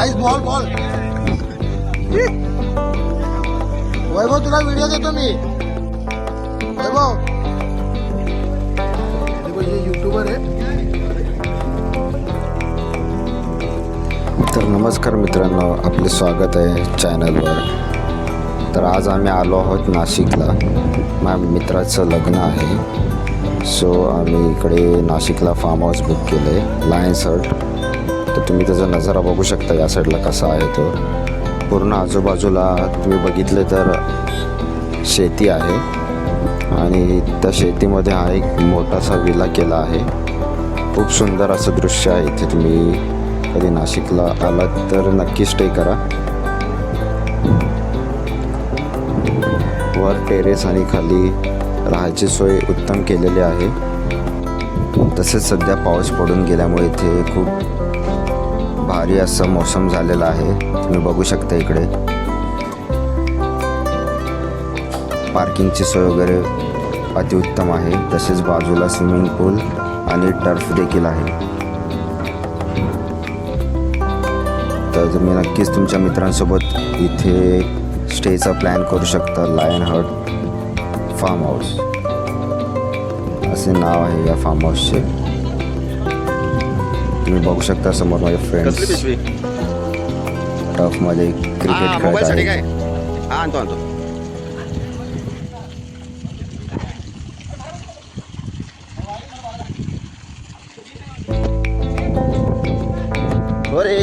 Guys ball ball वैभव तुला video देतो मी वैभव ये यूट्यूबर आहे. तर नमस्कार मित्रांनो, आपले स्वागत आहे चॅनलवर. तर आज आम्ही आलो आहोत नाशिकला. माझ्या मित्राचं लग्न आहे, सो आम्ही इकडे नाशिकला फार्म हाऊस बुक केलं आहे, लायन्स हट. तर तुम्ही त्याचा नजारा बघू शकता या साईडला कसा आहे तो. पूर्ण आजूबाजूला तुम्ही बघितले तर शेती आहे आणि त्या शेतीमध्ये हा एक मोठासा विला केला आहे. खूप सुंदर असं दृश्य आहे. इथे तुम्ही कधी नाशिकला आलात तर नक्की स्टे करा. वर टेरेस आणि खाली राहायची सोय उत्तम केलेली आहे. तसेच सध्या पाऊस पडून गेल्यामुळे इथे खूप भारी असं मोसम झालेला आहे. तुम्ही बघू शकता इकडे पार्किंगची सोय वगैरे अतिउत्तम आहे. तसेच बाजूला स्विमिंग पूल आणि टर्फ देखील आहे. तर तुम्ही नक्कीच तुमच्या मित्रांसोबत इथे स्टेचा प्लॅन करू शकता. लायन हट फार्म हाऊस असे नाव आहे या फार्म हाऊसचे. तुम्ही बघू शकता समोर माझे फ्रेंड्स टर्फमध्ये क्रिकेट खेळत आहेत. आणतो अरे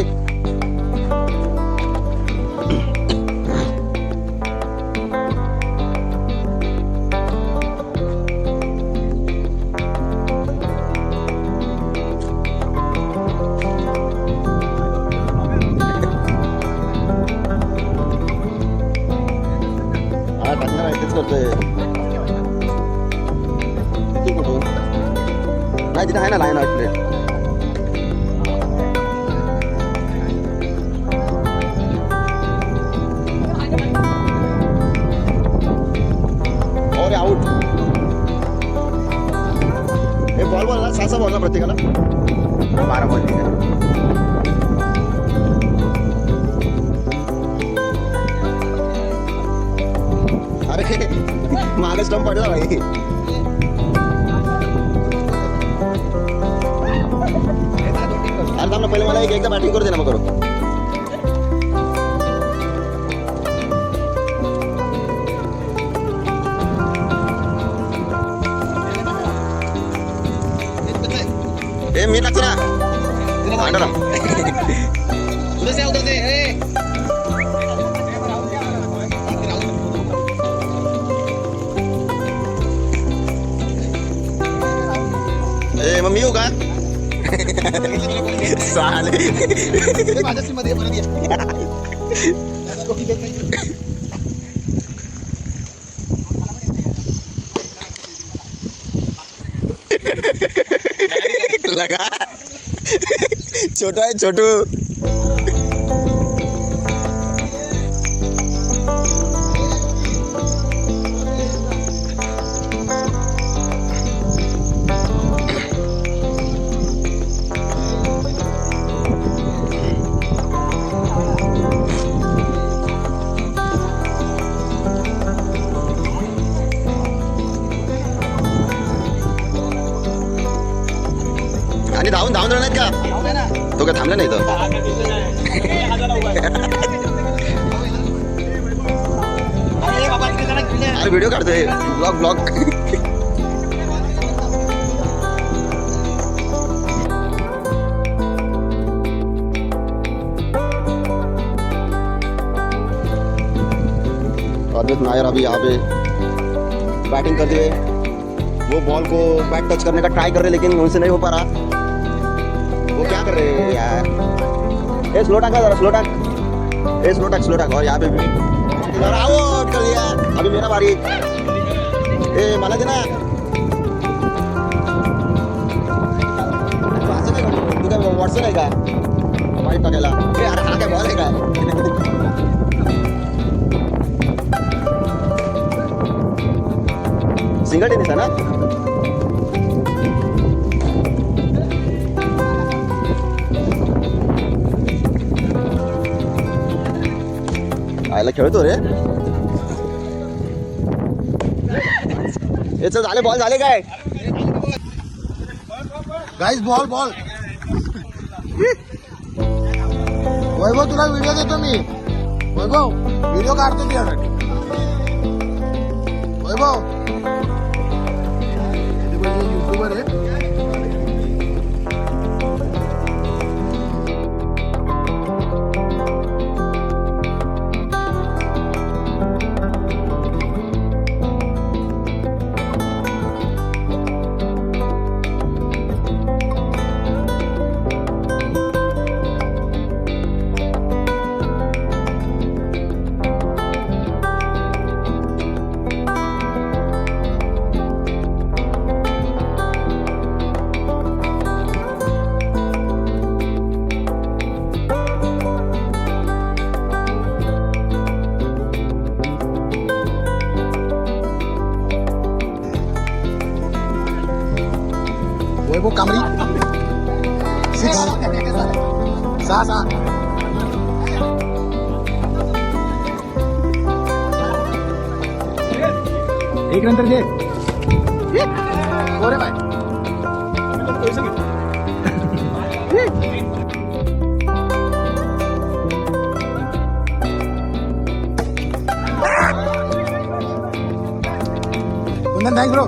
नाही तिथे आहे ना लाईन आउटलेट. और आउट हे बॉल बॉल ना 6 बॉल ना प्रत्येकाला 12 बॉल. ठीक आहे. अरे मागे स्टंप पडला भाई. अरे थांब ना, पहिले मला एकदा बॅटिंग करू दे ना. मग करू ए मी टाकतो ना अंडर ए मग मी येऊ का चालेल. लगा छोटू आहे छोटू. आणि धावून नाहीत का तो काय थांबला नाही. तर अरे व्हिडिओ काढतोय ब्लॉग. अद्वैत नायर अभी यहाँ पे बैटिंग करते हुए वो बॉल को बैट टच करने का ट्राई कर रहे, लेकिन उनसे नहीं हो पा रहा. वो क्या कर रहे हैं यार. ए स्लो टाक जरा, स्लो टाक. ए स्लो टाक. और यहाँ पे भी आउट कर दिया. अभी मेरा बारी. ए मला दे ना. तू काय व्हॉट्सअप आहे का वाईट टाकायला. अरे हा काय बॉल आहे का. सिंगल टेनिस आहे ना. आयला खेळतो रे. हे चल झाले बॉल झाले काय. Guys ball ball. वैभव तुला व्हिडिओ देतो मी. वैभव व्हिडिओ काढतो तुझ्यासाठी. वैभव युट्यूबर आहे. वैभव कामरी 6 6 एक नंतर घे. हो रे बाय. कुंदन थँक्स ब्रो.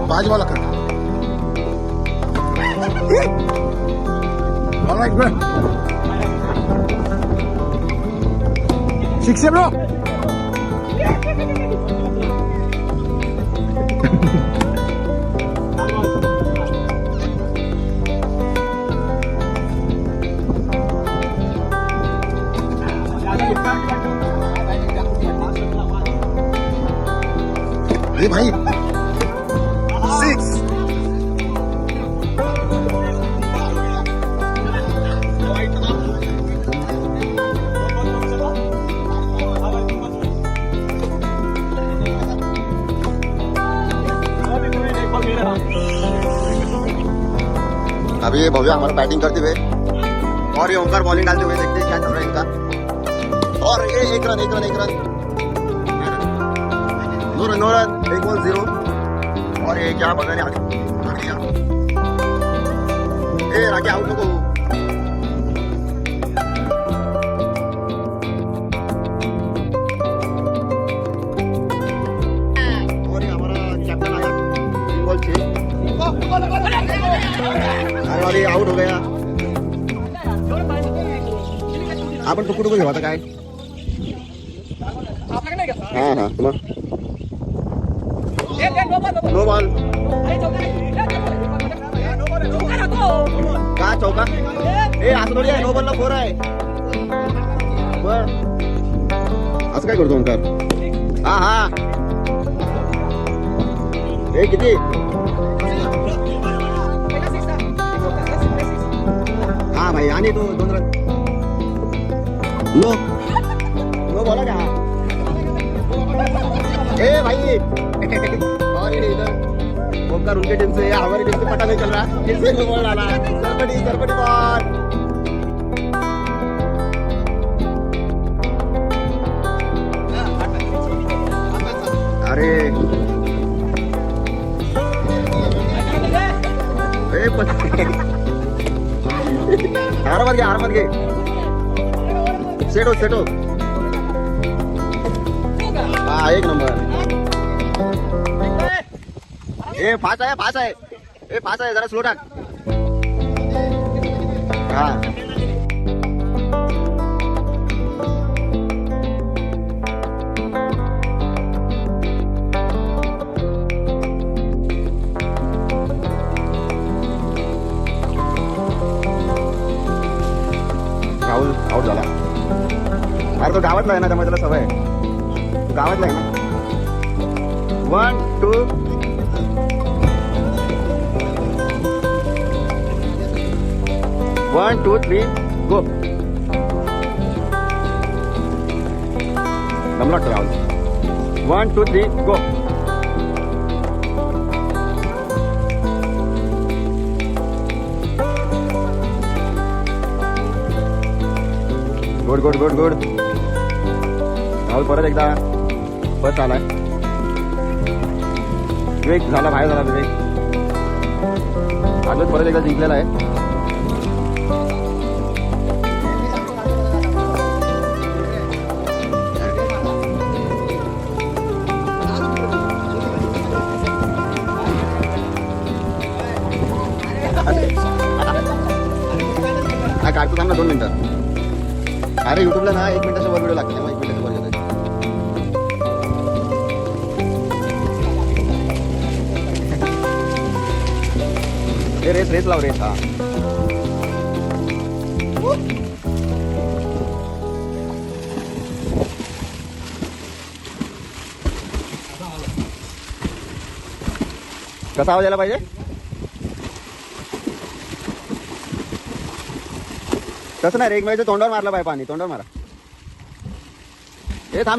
भाजवाला कर. All right, bro. 6 है bro. ये भाई 6. अभी ये भव्य हमारा बैटिंग करते हुए और ये ओंकार बॉलिंग डालते हुए देखते हैं क्या चल रहा है इनका. और ये एक रन नो रन 1 बॉल 0. और ये क्या बगाने आ गया. ए राके आउट नको. और ये हमारा कैप्टन आया 3 बॉल 6. अरे वाले आउट हो गया. आपण टुकू घेऊ आता काय. हाँ हाँ मग नो बॉल का चौका. ए असं थोडी आहे. नो बॉलला 4 आहे. बर असं काय करतो ओंकार. हा हा हे किती. हा भाई आणि तो 2 रन. नो बोला का. ए भाई और ये इधर ओंकार उनके टीम से हमारी टीम से पता नहीं चल रहा. फिर से बॉल डाला. सरपटी बॉल. अरे हार मत घे. सेटो हा 1 नंबर. ए फास्ट आहे. ए फास्ट आहे जरा स्लो टाक. हा तो गावातला आहे ना, त्यामुळे त्याला सवय आहे. तो गावातला आहे ना. 1 2 1 2 3 गो. दमला वाटतं Rahul. 1 2 3 go. Good good good good. Rahul परत एकदा फर्स्ट आलाय. विवेक झाला, बाहेर झाला विवेक. अजून परत एकदा जिंकलेला आहे. हा काढतो थांब ना 2 मिनिटं. अरे युट्यूबला ना 1 मिनिटाच्या वर व्हिडिओ लागते, त्यामुळे 1 मिनिटाच्या वर येतो. रेस लाव रेस. हा कसा आवाज यायला पाहिजे? तसं नाही रे, एक तोंडावर मारलं पाहिजे पाणी. तोंडावर मारा. हे थांब.